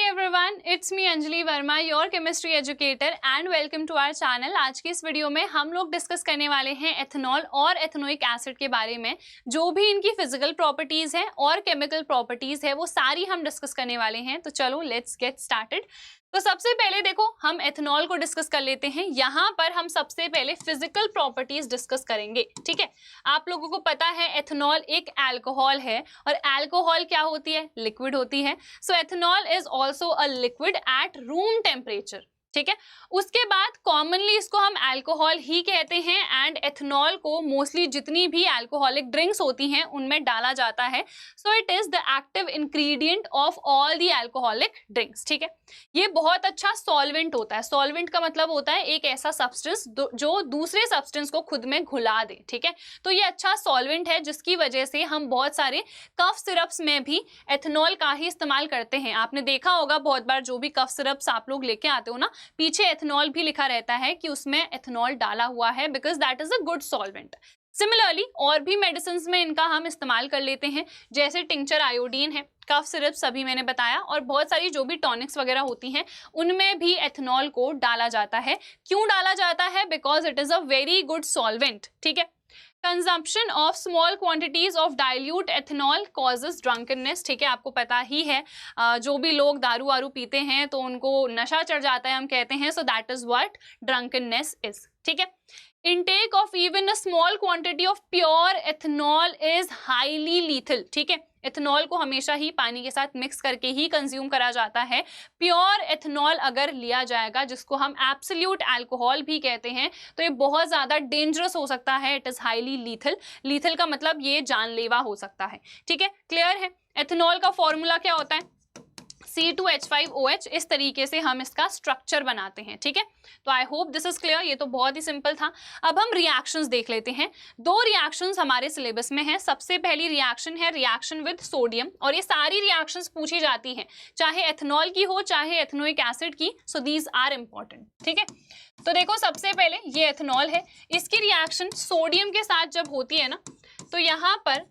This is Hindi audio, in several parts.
everyone, it's me Anjali Verma, your chemistry educator and welcome to our channel. आज की इस वीडियो में हम लोग डिस्कस करने वाले हैं एथेनॉल और एथेनोइक एसिड के बारे में। जो भी इनकी फिजिकल प्रॉपर्टीज हैं और केमिकल प्रॉपर्टीज है वो सारी हम डिस्कस करने वाले हैं। तो चलो लेट्स गेट स्टार्टेड। तो सबसे पहले देखो हम एथेनॉल को डिस्कस कर लेते हैं। यहाँ पर हम सबसे पहले फिजिकल प्रॉपर्टीज डिस्कस करेंगे, ठीक है। आप लोगों को पता है एथेनॉल एक अल्कोहल है और अल्कोहल क्या होती है? लिक्विड होती है। So ethanol is also a liquid at room temperature, ठीक है। उसके बाद कॉमनली इसको हम अल्कोहल ही कहते हैं एंड एथेनॉल को मोस्टली जितनी भी अल्कोहलिक ड्रिंक्स होती हैं उनमें डाला जाता है। So it is the active ingredient of all the alcoholic drinks, ठीक है। ये बहुत अच्छा सॉल्वेंट होता है। सॉल्वेंट का मतलब होता है एक ऐसा सब्सटेंस जो दूसरे सब्सटेंस को खुद में घुला दे, ठीक है। तो ये अच्छा सॉल्वेंट है जिसकी वजह से हम बहुत सारे कफ सिरप्स में भी एथेनॉल का ही इस्तेमाल करते हैं। आपने देखा होगा बहुत बार जो भी कफ सिरप्स आप लोग लेके आते हो ना, पीछे एथेनॉल भी लिखा रहता है कि उसमें एथेनॉल डाला हुआ है because that is a good solvent. Similarly और भी मेडिसिन में इनका हम इस्तेमाल कर लेते हैं, जैसे टिंक्चर आयोडीन है, कफ सिरप सभी मैंने बताया, और बहुत सारी जो भी टॉनिक्स वगैरह होती हैं उनमें भी एथेनॉल को डाला जाता है। क्यों डाला जाता है? Because it is a very good solvent, ठीक है। Consumption of small quantities of dilute ethanol causes drunkenness, ठीक है। आपको पता ही है जो भी लोग दारू वारू पीते हैं तो उनको नशा चढ़ जाता है, हम कहते हैं। So that is what drunkenness is, ठीक है। Intake of even a small quantity of pure ethanol is highly lethal, ठीक है। एथेनॉल को हमेशा ही पानी के साथ मिक्स करके ही कंज्यूम करा जाता है। प्योर एथेनॉल अगर लिया जाएगा, जिसको हम एब्सोल्यूट अल्कोहल भी कहते हैं, तो ये बहुत ज्यादा डेंजरस हो सकता है। It is highly lethal. Lethal का मतलब ये जानलेवा हो सकता है, ठीक है। क्लियर है? एथेनॉल का फॉर्मूला क्या होता है? C2H5OH। इस तरीके से हम इसका स्ट्रक्चर बनाते हैं, ठीक है। तो I hope this is clear. ये तो बहुत ही सिंपल था। अब हम रिएक्शंस देख लेते हैं। दो रिएक्शंस हमारे सिलेबस में है। सबसे पहली रिएक्शन है रिएक्शन विद सोडियम, और ये सारी रिएक्शंस पूछी जाती हैं, चाहे एथेनॉल की हो चाहे एथेनोइक एसिड की। सो दीज आर इंपॉर्टेंट, ठीक है। तो देखो सबसे पहले ये एथेनॉल है, इसकी रिएक्शन सोडियम के साथ जब होती है ना, तो यहाँ पर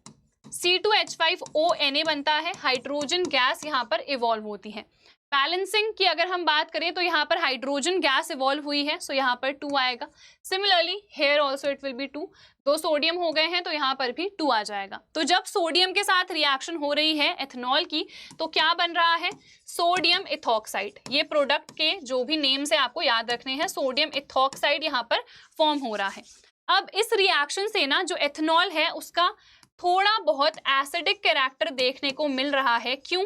C2H5ONa बनता है, हाइड्रोजन गैस यहाँ पर इवॉल्व होती है। बैलेंसिंग की अगर हम बात करें तो यहाँ पर हाइड्रोजन गैस इवॉल्व हुई है, सो यहाँ पर 2 आएगा। Similarly here also it will be 2। दो सोडियम हो गए हैं तो यहाँ पर भी 2 आ जाएगा। तो जब सोडियम के साथ रिएक्शन हो रही है एथेनॉल की, तो क्या बन रहा है? Sodium ethoxide. ये प्रोडक्ट के जो भी नेम्स है आपको याद रखने हैं। सोडियम इथॉक्साइड यहाँ पर फॉर्म हो रहा है। अब इस रिएक्शन से ना जो एथेनॉल है उसका थोड़ा बहुत एसिडिक कैरेक्टर देखने को मिल रहा है। क्यों?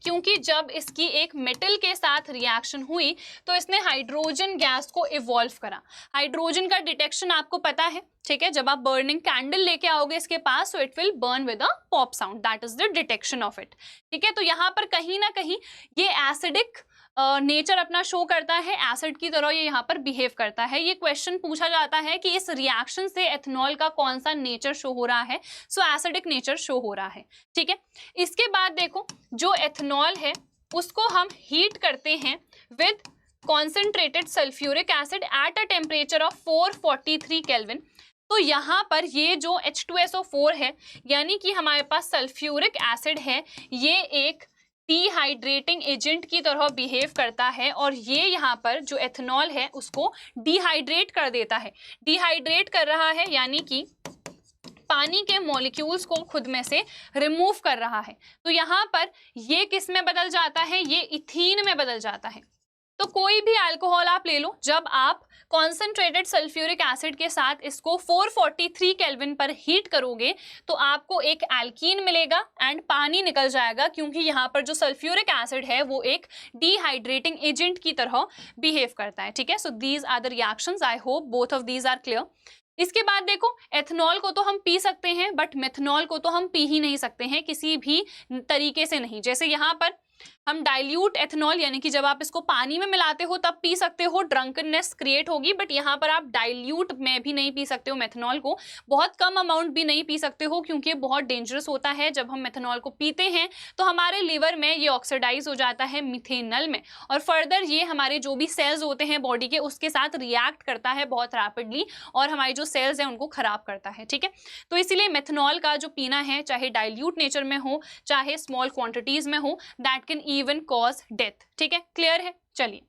क्योंकि जब इसकी एक मेटल के साथ रिएक्शन हुई तो इसने हाइड्रोजन गैस को इवॉल्व करा। हाइड्रोजन का डिटेक्शन आपको पता है, ठीक है। जब आप बर्निंग कैंडल लेके आओगे इसके पास, so it will burn with a pop sound, that is the detection of it, ठीक है। तो यहाँ पर कहीं ना कहीं ये एसिडिक नेचर अपना शो करता है, एसिड की तरह ये यहाँ पर बिहेव करता है। ये क्वेश्चन पूछा जाता है कि इस रिएक्शन से एथेनॉल का कौन सा नेचर शो हो रहा है? सो एसिडिक नेचर शो हो रहा है, ठीक है। इसके बाद देखो जो एथेनॉल है उसको हम हीट करते हैं with concentrated sulphuric acid at a temperature of 443 kelvin. तो यहाँ पर ये जो H2SO4 है, यानी कि हमारे पास सल्फ्यूरिक एसिड है, ये एक डिहाइड्रेटिंग एजेंट की तरह बिहेव करता है और ये यहाँ पर जो एथेनॉल है उसको डिहाइड्रेट कर देता है। डिहाइड्रेट कर रहा है यानी कि पानी के मॉलिक्यूल्स को खुद में से रिमूव कर रहा है। तो यहाँ पर ये किस में बदल जाता है? ये इथीन में बदल जाता है। तो कोई भी अल्कोहल आप ले लो, जब आप कॉन्सेंट्रेटेड सल्फ्यूरिक एसिड के साथ इसको 443 केल्विन पर हीट करोगे तो आपको एक एल्कीन मिलेगा एंड पानी निकल जाएगा, क्योंकि यहाँ पर जो सल्फ्यूरिक एसिड है वो एक डिहाइड्रेटिंग एजेंट की तरह बिहेव करता है, ठीक है। So these are the reactions. I hope both of these are clear. इसके बाद देखो एथेनॉल को तो हम पी सकते हैं बट मेथनॉल को तो हम पी ही नहीं सकते हैं किसी भी तरीके से नहीं। जैसे यहाँ पर हम डाइल्यूट एथेनॉल यानी कि जब आप इसको पानी में मिलाते हो तब पी सकते हो, ड्रंकननेस क्रिएट होगी, बट यहाँ पर आप डाइल्यूट में भी नहीं पी सकते हो मेथनॉल को। बहुत कम अमाउंट भी नहीं पी सकते हो क्योंकि ये बहुत डेंजरस होता है। जब हम मेथनॉल को पीते हैं तो हमारे लिवर में ये ऑक्सीडाइज हो जाता है मिथेनल में, और फर्दर ये हमारे जो भी सेल्स होते हैं बॉडी के उसके साथ रिएक्ट करता है बहुत रैपिडली और हमारी जो सेल्स हैं उनको खराब करता है, ठीक है। तो इसीलिए मेथनॉल का जो पीना है, चाहे डाइल्यूट नेचर में हो चाहे स्मॉल क्वांटिटीज में हो, that that can even cause death. ठीक है, क्लियर है? चलिए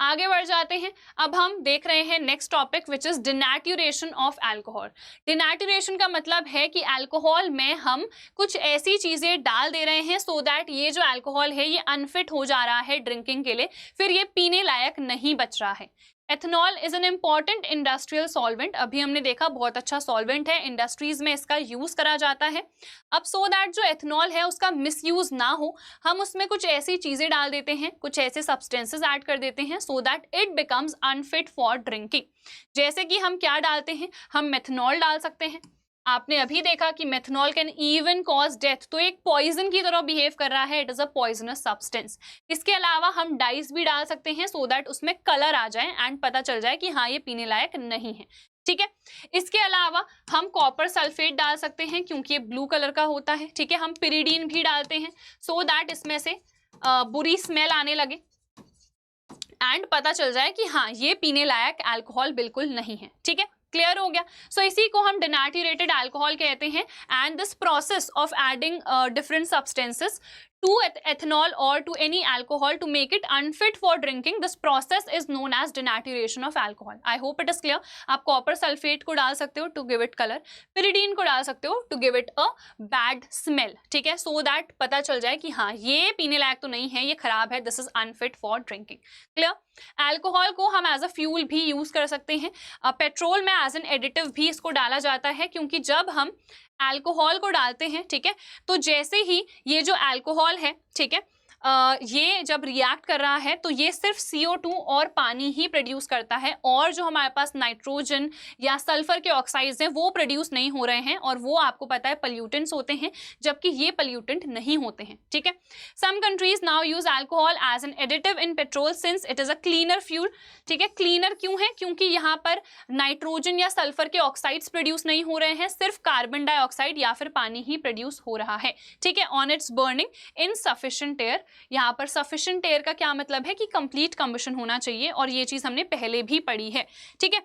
आगे बढ़ जाते हैं। अब हम देख रहे हैं next topic which is denaturation of alcohol. Denaturation का मतलब है कि अल्कोहल में हम कुछ ऐसी चीजें डाल दे रहे हैं सो दैट ये जो अल्कोहल है ये अनफिट हो जा रहा है ड्रिंकिंग के लिए, फिर ये पीने लायक नहीं बच रहा है। Ethanol is an important industrial solvent, अभी हमने देखा बहुत अच्छा सॉल्वेंट है, इंडस्ट्रीज में इसका यूज करा जाता है। अब सो दैट जो एथनॉल है उसका मिसयूज ना हो, हम उसमें कुछ ऐसी चीजें डाल देते हैं, कुछ ऐसे सब्सटेंसेस ऐड कर देते हैं so that it becomes unfit for drinking. जैसे कि हम क्या डालते हैं, हम मेथनॉल डाल सकते हैं। आपने अभी देखा कि methanol can even cause death, तो एक पॉइजन की तरह बिहेव कर रहा है, it is a poisonous substance. इसके अलावा हम डाइस भी डाल सकते हैं सो दैट उसमें कलर आ जाए एंड पता चल जाए कि हाँ ये पीने लायक नहीं है। ठीक है, इसके अलावा हम कॉपर सल्फेट डाल सकते हैं क्योंकि ये ब्लू कलर का होता है। ठीक है, हम पिरिडीन भी डालते हैं सो दैट इसमें से बुरी स्मेल आने लगे एंड पता चल जाए कि हाँ ये पीने लायक अल्कोहल बिल्कुल नहीं है। ठीक है, क्लियर हो गया? सो इसी को हम डिनैट्यूरेटेड अल्कोहल कहते हैं and this process of adding different substances to ethanol or to any alcohol to make it unfit for drinking, this process is known as denaturation of alcohol. I hope it is clear. आप copper sulfate को डाल सकते हो to give it color, pyridine को डाल सकते हो to give it a bad smell. ठीक है, so that पता चल जाए कि हाँ ये पीने लायक तो नहीं है, ये खराब है, this is unfit for drinking. Clear? Alcohol को हम एज अ फ्यूल भी यूज कर सकते हैं, पेट्रोल में एज एन एडिटिव भी इसको डाला जाता है, क्योंकि जब हम अल्कोहल को डालते हैं, ठीक है, तो जैसे ही ये जो अल्कोहल है, ठीक है, ये जब रिएक्ट कर रहा है तो ये सिर्फ CO2 और पानी ही प्रोड्यूस करता है, और जो हमारे पास नाइट्रोजन या सल्फर के ऑक्साइड्स हैं वो प्रोड्यूस नहीं हो रहे हैं, और वो आपको पता है पल्यूटेंट्स होते हैं, जबकि ये पल्यूटेंट नहीं होते हैं। ठीक है, some countries now use alcohol as an additive in petrol since it is a cleaner fuel. ठीक है, क्लीनर क्यों है? क्योंकि यहाँ पर नाइट्रोजन या सल्फर के ऑक्साइड्स प्रोड्यूस नहीं हो रहे हैं, सिर्फ कार्बन डाइऑक्साइड या फिर पानी ही प्रोड्यूस हो रहा है। ठीक है, on it's burning in sufficient air. यहाँ पर सफिशिएंट एयर का क्या मतलब है कि कंप्लीट कंबशन होना चाहिए, और ये चीज हमने पहले भी पढ़ी है। ठीक है,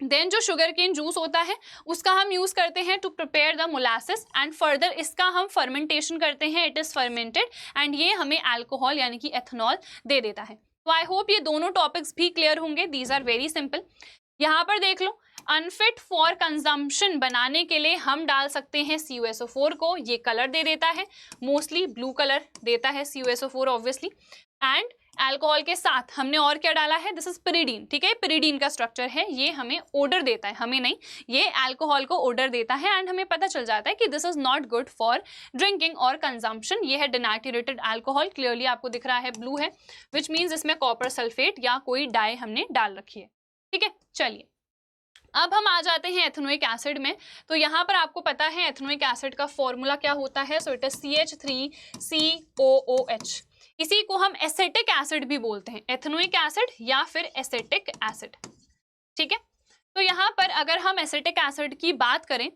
देन जो शुगर केन जूस होता है उसका हम यूज करते हैं to prepare the molasses, and further इसका हम फर्मेंटेशन करते हैं, इट इज फर्मेंटेड, एंड ये हमें अल्कोहल यानी कि एथनॉल दे देता है। तो आई होप ये दोनों टॉपिक्स भी क्लियर होंगे, दीज आर वेरी सिंपल। यहाँ पर देख लो, अनफिट फॉर कंजम्पशन बनाने के लिए हम डाल सकते हैं CuSO4 को, ये कलर दे देता है, मोस्टली ब्लू कलर देता है CuSO4 ऑब्वियसली, एंड अल्कोहल के साथ हमने और क्या डाला है, दिस इज पिरिडीन। ठीक है, पिरिडीन का स्ट्रक्चर है, ये हमें ओडर देता है, हमें नहीं, ये अल्कोहल को ओडर देता है, एंड हमें पता चल जाता है कि this is not good for drinking और कंजम्पशन। ये है डिनैट्यूरेटेड अल्कोहल, क्लियरली आपको दिख रहा है ब्लू है, विच मीन्स इसमें कॉपर सल्फेट या कोई डाई हमने डाल रखी है। ठीक है, चलिए अब हम आ जाते हैं एथेनोइक एसिड में। तो यहाँ पर आपको पता है एथेनोइक एसिड का फॉर्मूला क्या होता है, सो इट इज CH3COOH। इसी को हम एसेटिक एसिड भी बोलते हैं, एथेनोइक एसिड या फिर एसेटिक एसिड। ठीक है, तो यहाँ पर अगर हम एसिटिक एसिड की बात करें,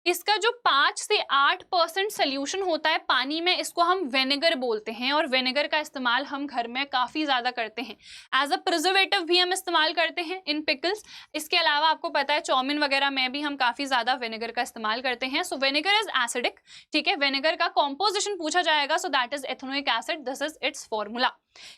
इसका जो 5 से 8% सोल्यूशन होता है पानी में, इसको हम विनेगर बोलते हैं, और विनेगर का इस्तेमाल हम घर में काफ़ी ज़्यादा करते हैं, एज अ प्रिजर्वेटिव भी हम इस्तेमाल करते हैं इन पिकल्स। इसके अलावा आपको पता है चाउमीन वगैरह में भी हम काफ़ी ज़्यादा विनेगर का इस्तेमाल करते हैं। सो विनेगर इज एसिडिक। ठीक है, विनेगर का कॉम्पोजिशन पूछा जाएगा, so that is ethanoic acid, this is it's formula.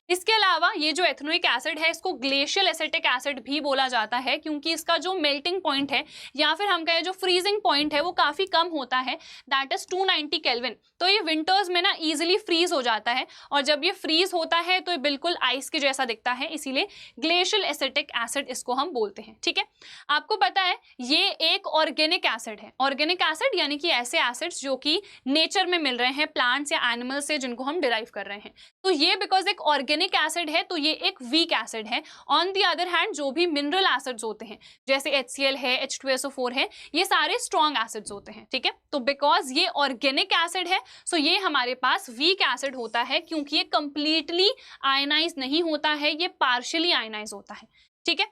इसके अलावा ये जो एथेनोइक एसिड है इसको ग्लेशियल एसिटिक एसिड भी बोला जाता है, क्योंकि इसका जो मेल्टिंग पॉइंट है या फिर हम कहें जो फ्रीजिंग पॉइंट है वो काफी कम होता है, दैट इज 290 केल्विन। तो ये विंटर्स में ना इजीली फ्रीज हो जाता है, और जब ये फ्रीज होता है तो ये बिल्कुल आइस के जैसा दिखता है, इसीलिए ग्लेशियल एसिटिक एसिड इसको हम बोलते हैं। ठीक है, आपको पता है ये एक ऑर्गेनिक एसिड है। ऑर्गेनिक एसिड यानी कि ऐसे एसिड्स जो कि नेचर में मिल रहे हैं, प्लांट्स या एनिमल्स से, जिनको हम डिराइव कर रहे हैं। तो ये बिकॉज एक ऑर्गेनिक एसिड है तो ये एक वीक एसिड है। ऑन द अदर हैंड जो भी मिनरल एसिड्स होते हैं जैसे HCl है, H2SO4 है, ये सारे स्ट्रॉन्ग एसिड्स होते हैं। ठीक है, तो बिकॉज ये ऑर्गेनिक एसिड है सो ये हमारे पास वीक एसिड होता है, क्योंकि ये कंप्लीटली आयनाइज नहीं होता है, ये पार्शियली आयनाइज होता है। ठीक है,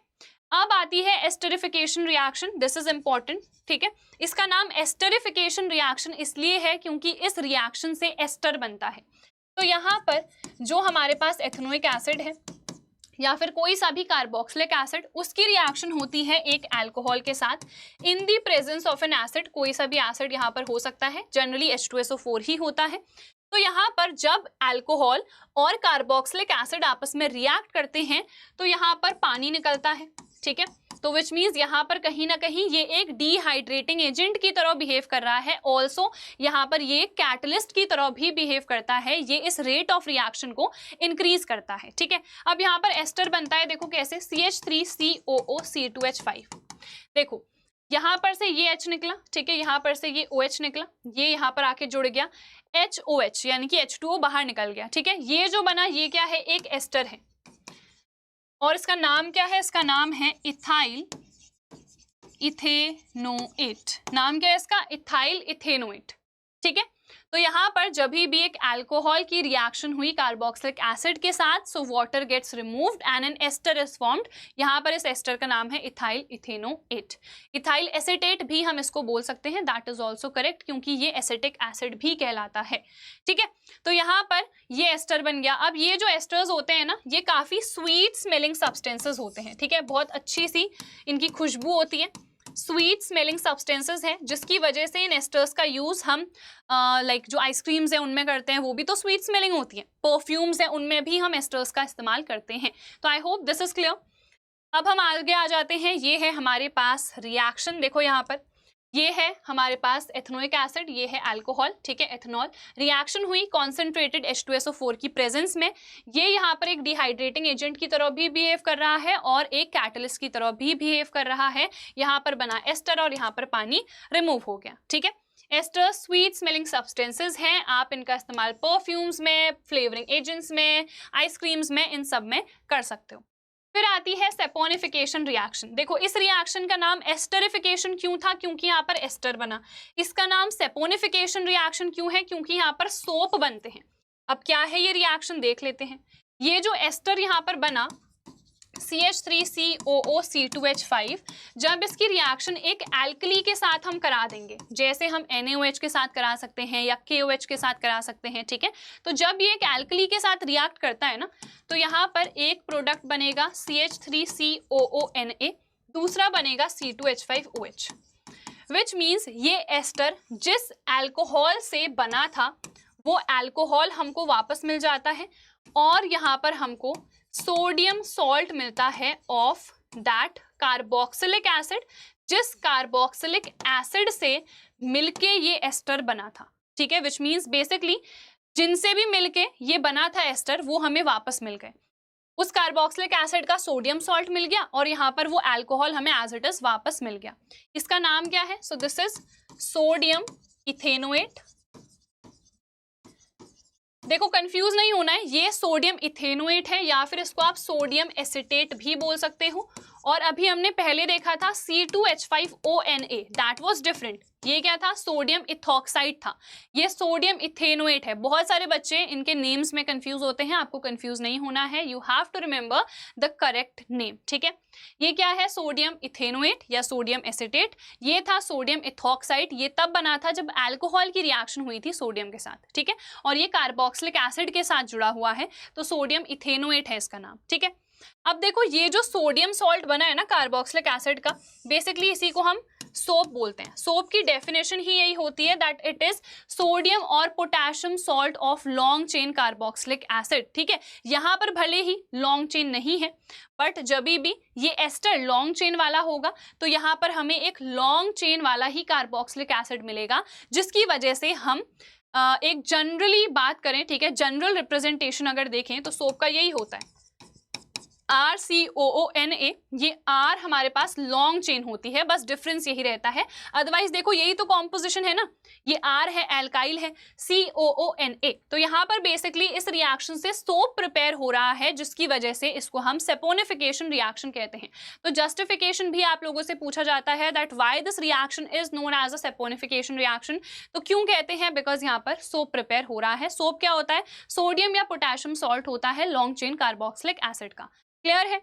अब आती है esterification reaction, this is important. ठीक है, इसका नाम एस्टरिफिकेशन रिएक्शन इसलिए है क्योंकि इस रिएक्शन से एस्टर बनता है। तो यहाँ पर जो हमारे पास एथेनोइक एसिड है या फिर कोई सा भी कार्बोक्सिलिक एसिड, उसकी रिएक्शन होती है एक अल्कोहल के साथ in the presence of an acid. कोई सा भी एसिड यहाँ पर हो सकता है, जनरली H2SO4 ही होता है। तो यहाँ पर जब अल्कोहल और कार्बोक्सिलिक एसिड आपस में रिएक्ट करते हैं तो यहाँ पर पानी निकलता है, ठीक है। तो विच मीन्स यहाँ पर कहीं ना कहीं ये एक डिहाइड्रेटिंग एजेंट की तरह बिहेव कर रहा है, ऑल्सो यहाँ पर ये कैटलिस्ट की तरह भी बिहेव करता है, ये इस रेट ऑफ रिएक्शन को इंक्रीज करता है, ठीक है। अब यहाँ पर एस्टर बनता है, देखो कैसे, CH3COO C2H5। देखो यहाँ पर से ये H निकला, ठीक है, यहाँ पर से ये OH निकला, ये यहाँ पर आके जुड़ गया HOH यानी कि H2O बाहर निकल गया, ठीक है। ये जो बना ये क्या है, एक एस्टर है और इसका नाम क्या है, इसका नाम है इथाइल इथेनोएट। नाम क्या है इसका, इथाइल इथेनोएट, ठीक है। तो यहाँ पर जब भी एक अल्कोहल की रिएक्शन हुई कार्बोक्सिलिक एसिड के साथ, so water gets removed and an ester is formed. यहाँ पर इस एस्टर का नाम है इथाइल इथेनोएट। इथाइल एसीटेट भी हम इसको बोल सकते हैं, दैट इज ऑल्सो करेक्ट, क्योंकि ये एसिटिक एसिड भी कहलाता है, ठीक है। तो यहाँ पर ये एस्टर बन गया। अब ये जो एस्टर्स होते हैं ना, ये काफी स्वीट स्मेलिंग सब्सटेंसेस होते हैं, ठीक है, बहुत अच्छी सी इनकी खुशबू होती है, स्वीट स्मेलिंग सब्सटेंसेस हैं, जिसकी वजह से इन एस्टर्स का यूज हम लाइक जो आइसक्रीम्स हैं उनमें करते हैं, वो भी तो स्वीट स्मेलिंग होती हैं, परफ्यूम्स हैं उनमें भी हम एस्टर्स का इस्तेमाल करते हैं। तो I hope this is clear. अब हम आगे आ जाते हैं, ये है हमारे पास रिएक्शन, देखो यहाँ पर ये है हमारे पास एथनोइक एसिड, ये है अल्कोहल, ठीक है, एथनॉल। रिएक्शन हुई कॉन्सेंट्रेटेड H2SO4 की प्रेजेंस में, ये यहाँ पर एक डिहाइड्रेटिंग एजेंट की तरह भी बिहेव कर रहा है और एक कैटलिस्ट की तरह भी बिहेव कर रहा है। यहाँ पर बना एस्टर और यहाँ पर पानी रिमूव हो गया, ठीक है। एस्टर स्वीट स्मेलिंग सब्सटेंसेस हैं, आप इनका इस्तेमाल परफ्यूम्स में, फ्लेवरिंग एजेंट्स में, आइसक्रीम्स में, इन सब में कर सकते हो। फिर आती है सेपोनिफिकेशन रिएक्शन। देखो इस रिएक्शन का नाम एस्टरिफिकेशन क्यों था, क्योंकि यहाँ पर एस्टर बना। इसका नाम सेपोनिफिकेशन रिएक्शन क्यों है, क्योंकि यहाँ पर सोप बनते हैं। अब क्या है ये रिएक्शन देख लेते हैं। ये जो एस्टर यहाँ पर बना CH3COO C2H5, जब इसकी रिएक्शन एक एल्कली के साथ हम करा देंगे, जैसे हम NaOH के साथ करा सकते हैं या KOH के साथ करा सकते हैं, ठीक है। तो जब ये एक एल्कली के साथ रिएक्ट करता है ना, तो यहाँ पर एक प्रोडक्ट बनेगा CH3COONA, दूसरा बनेगा C2H5OH, विच मीन्स ये एस्टर जिस अल्कोहल से बना था वो अल्कोहल हमको वापस मिल जाता है और यहाँ पर हमको सोडियम सॉल्ट मिलता है ऑफ दैट कार्बोक्सिलिक एसिड, जिस कार्बोक्सिलिक एसिड से मिलके ये एस्टर बना था, ठीक है। विच मीन्स बेसिकली जिनसे भी मिलके ये बना था एस्टर, वो हमें वापस मिल गए। उस कार्बोक्सिलिक एसिड का सोडियम सॉल्ट मिल गया और यहाँ पर वो अल्कोहल हमें एज इट इज वापस मिल गया। इसका नाम क्या है, so this is sodium ethanoate. देखो कंफ्यूज नहीं होना है, ये सोडियम इथेनोएट है या फिर इसको आप सोडियम एसीटेट भी बोल सकते हो। और अभी हमने पहले देखा था C2H5ONA, दैट वाज डिफरेंट। ये क्या था, सोडियम इथॉक्साइड था, ये सोडियम इथेनोएट है। बहुत सारे बच्चे इनके नेम्स में कंफ्यूज होते हैं, आपको कंफ्यूज नहीं होना है, you have to remember the correct name, ठीक है। ये क्या है, सोडियम इथेनोएट या सोडियम एसीटेट। ये था सोडियम इथॉक्साइड, ये तब बना था जब अल्कोहल की रिएक्शन हुई थी सोडियम के साथ, ठीक है। और ये कार्बोक्सिलिक एसिड के साथ जुड़ा हुआ है, तो सोडियम इथेनोएट है इसका नाम, ठीक है। अब देखो ये जो सोडियम सॉल्ट बना है ना कार्बोक्सिलिक एसिड का, बेसिकली इसी को हम सोप बोलते हैं। सोप की डेफिनेशन ही यही होती है दैट इट इज सोडियम और potassium salt of long chain carboxylic acid, ठीक है। यहाँ पर भले ही लॉन्ग चेन नहीं है, बट जब भी ये एस्टर लॉन्ग चेन वाला होगा तो यहाँ पर हमें एक लॉन्ग चेन वाला ही कार्बोक्सिलिक एसिड मिलेगा, जिसकी वजह से हम एक जनरली बात करें, ठीक है, जनरल रिप्रेजेंटेशन अगर देखें तो सोप का यही होता है RCOONA। ये R हमारे पास लॉन्ग चेन होती है, बस डिफरेंस यही रहता है। अदरवाइज देखो यही तो कॉम्पोजिशन है ना, ये R है, एल्काइल है, COONA। तो यहाँ पर बेसिकली इस रिएक्शन से सोप प्रिपेयर हो रहा है, जिसकी वजह से इसको हम सेपोनिफिकेशन रिएक्शन कहते हैं। तो जस्टिफिकेशन भी आप लोगों से पूछा जाता है that why this reaction is known as a saponification reaction. तो क्यों कहते हैं, बिकॉज यहाँ पर सोप प्रिपेयर हो रहा है। सोप क्या होता है, सोडियम या पोटेशियम सॉल्ट होता है लॉन्ग चेन कार्बोक्सिलिक एसिड का। क्लियर है,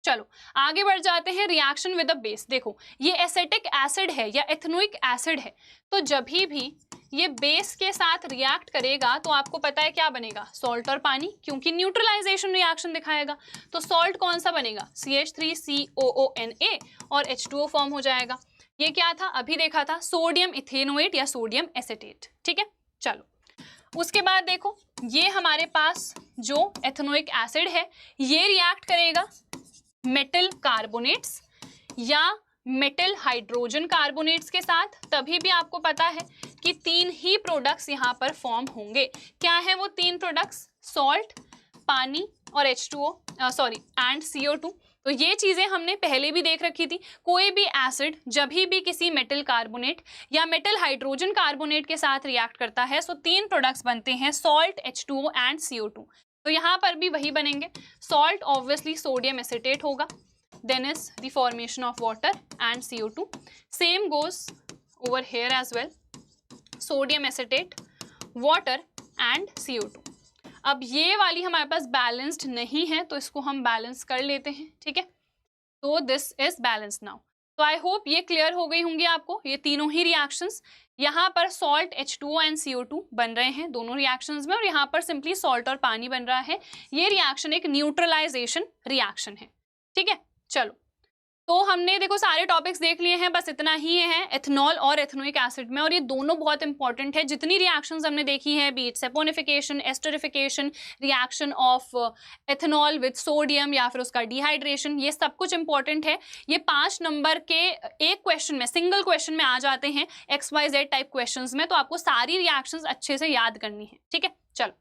चलो आगे बढ़ जाते हैं। रिएक्शन विद अ बेस, देखो ये एसिटिक एसिड है या एथनोइक एसिड है, तो जब भी ये बेस के साथ रिएक्ट करेगा तो आपको पता है क्या बनेगा, सॉल्ट और पानी, क्योंकि न्यूट्रलाइजेशन रिएक्शन दिखाएगा। तो सॉल्ट कौन सा बनेगा, CH3COONA और H2O फॉर्म हो जाएगा। ये क्या था, अभी देखा था सोडियम इथेनोएट या सोडियम एसीटेट, ठीक है। चलो उसके बाद देखो ये हमारे पास जो एथेनोइक एसिड है ये रिएक्ट करेगा मेटल कार्बोनेट्स या मेटल हाइड्रोजन कार्बोनेट्स के साथ, तभी भी आपको पता है कि 3 ही प्रोडक्ट्स यहाँ पर फॉर्म होंगे। क्या है वो 3 प्रोडक्ट्स? सॉल्ट, पानी और H2O एंड CO2। तो ये चीज़ें हमने पहले भी देख रखी थी। कोई भी एसिड जब भी किसी मेटल कार्बोनेट या मेटल हाइड्रोजन कार्बोनेट के साथ रिएक्ट करता है सो 3 प्रोडक्ट्स बनते हैं, सॉल्ट, H2O एंड CO2। तो यहाँ पर भी वही बनेंगे। सॉल्ट ऑब्वियसली सोडियम एसिटेट होगा, then is the formation of water and CO2. Same goes over here as well, sodium acetate, water and CO2. अब ये वाली हमारे पास बैलेंस्ड नहीं है तो इसको हम बैलेंस कर लेते हैं, ठीक है। तो दिस इज बैलेंस नाउ। तो आई होप ये क्लियर हो गई होंगी आपको ये तीनों ही रिएक्शंस। यहाँ पर सॉल्ट, H2O एंड CO2 बन रहे हैं दोनों रिएक्शंस में, और यहाँ पर सिंपली सॉल्ट और पानी बन रहा है। ये रिएक्शन एक न्यूट्रलाइजेशन रिएक्शन है, ठीक है। चलो, तो हमने देखो सारे टॉपिक्स देख लिए हैं, बस इतना ही है एथेनॉल और एथेनोइक एसिड में, और ये दोनों बहुत इंपॉर्टेंट है। जितनी रिएक्शंस हमने देखी हैं, बीट saponification, esterification, reaction of ethanol with sodium या फिर उसका डिहाइड्रेशन, ये सब कुछ इंपॉर्टेंट है। ये 5 नंबर के एक क्वेश्चन में, सिंगल क्वेश्चन में आ जाते हैं XYZ टाइप क्वेश्चंस में, तो आपको सारी रिएक्शंस अच्छे से याद करनी है, ठीक है। चलो,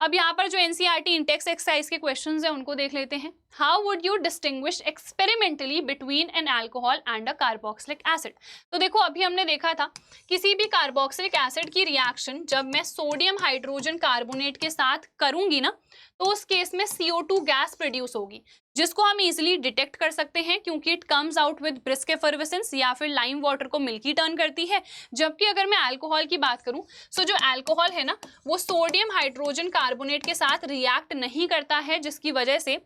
अब यहाँ पर जो NCERT इंटेक्स एक्सरसाइज के क्वेश्चंस हैं उनको देख लेते हैं। How would you distinguish experimentally between an alcohol and a carboxylic acid? तो देखो अभी हमने देखा था किसी भी कार्बोक्सिलिक एसिड की रिएक्शन जब मैं सोडियम हाइड्रोजन कार्बोनेट के साथ करूंगी ना, तो उस केस में CO2 गैस प्रोड्यूस होगी, जिसको हम इजीली डिटेक्ट कर सकते हैं क्योंकि it comes out with brisk effervescence या फिर लाइम वाटर को मिल्की टर्न करती है। जबकि अगर मैं अल्कोहल की बात करूं, सो जो अल्कोहल है ना वो सोडियम हाइड्रोजन कार्बोनेट के साथ रिएक्ट नहीं करता है, जिसकी वजह से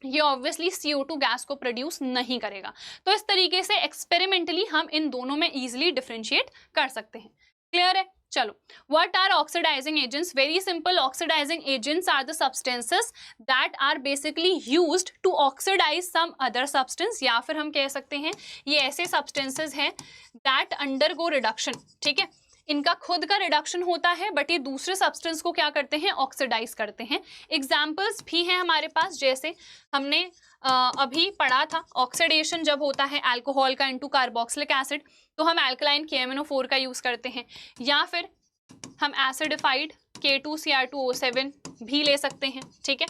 ये ऑब्वियसली CO2 गैस को प्रोड्यूस नहीं करेगा। तो इस तरीके से एक्सपेरिमेंटली हम इन दोनों में इजीली डिफरेंशिएट कर सकते हैं। क्लियर है? चलो, what are oxidizing agents? Very simple. Oxidizing agents are the substances that are basically used to oxidize some other substance, या फिर हम कह सकते हैं ये ऐसे substances हैं that undergo reduction, ठीक है। इनका खुद का रिडक्शन होता है बट ये दूसरे सब्सटेंस को क्या करते हैं? ऑक्सीडाइज करते हैं। एग्जाम्पल्स भी हैं हमारे पास, जैसे हमने अभी पढ़ा था ऑक्सीडेशन जब होता है अल्कोहल का इनटू कार्बोक्सिलिक एसिड, तो हम अल्कलाइन KMnO4 का यूज़ करते हैं, या फिर हम एसिडिफाइड K2Cr2O7 भी ले सकते हैं, ठीक है।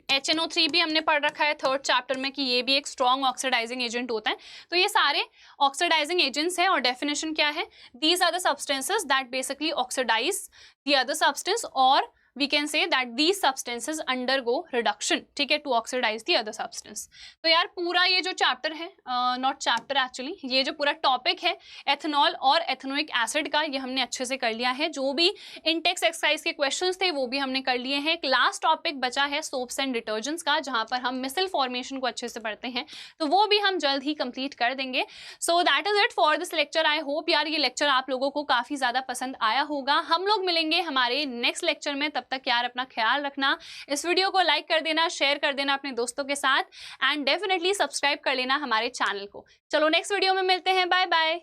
HNO3 भी हमने पढ़ रखा है 3rd चैप्टर में कि ये भी एक स्ट्रॉन्ग ऑक्सीडाइजिंग एजेंट होता है। तो ये सारे ऑक्सीडाइजिंग एजेंट्स हैं, और डेफिनेशन क्या है? These are the substances that basically oxidize the other substance, और we can say that these substances undergo reduction, ठीक है, to oxidize the other substance। तो यार पूरा ये जो चैप्टर है, नॉट चैप्टर एक्चुअली, ये जो पूरा टॉपिक है एथेनॉल और एथेनोइक एसिड का, ये हमने अच्छे से कर लिया है। जो भी इंटेक्स एक्सरसाइज के क्वेश्चंस थे वो भी हमने कर लिए हैं। एक लास्ट टॉपिक बचा है सोप्स एंड डिटर्जेंट्स का, जहाँ पर हम मिसल फॉर्मेशन को अच्छे से पढ़ते हैं, तो वो भी हम जल्द ही कंप्लीट कर देंगे। So that is it for this lecture. I hope यार ये लेक्चर आप लोगों को काफ़ी ज़्यादा पसंद आया होगा। हम लोग मिलेंगे हमारे नेक्स्ट लेक्चर में, तब तक यार अपना ख्याल रखना। इस वीडियो को लाइक कर देना, शेयर कर देना अपने दोस्तों के साथ, एंड डेफिनेटली सब्सक्राइब कर लेना हमारे चैनल को। चलो नेक्स्ट वीडियो में मिलते हैं, बाय बाय।